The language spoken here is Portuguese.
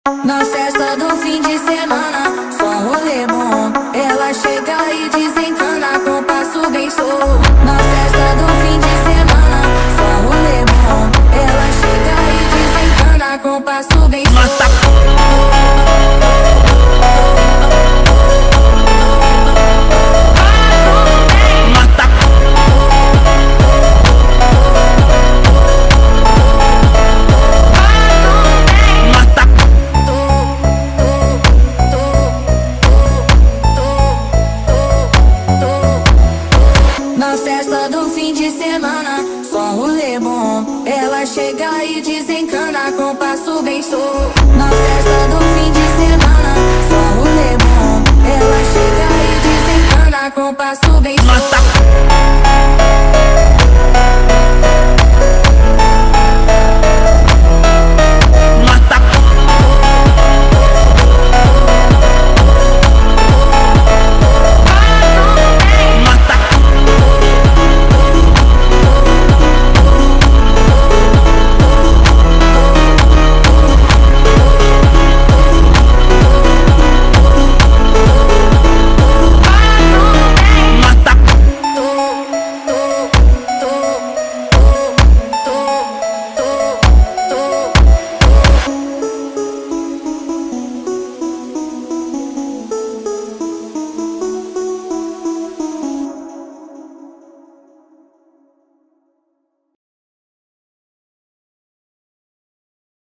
Na festa do fim de semana, só rolê bom. Ela chega e desencana com passo bem show. Na festa do fim de semana, só rolê bom. Ela chega e desencana com passo bem show.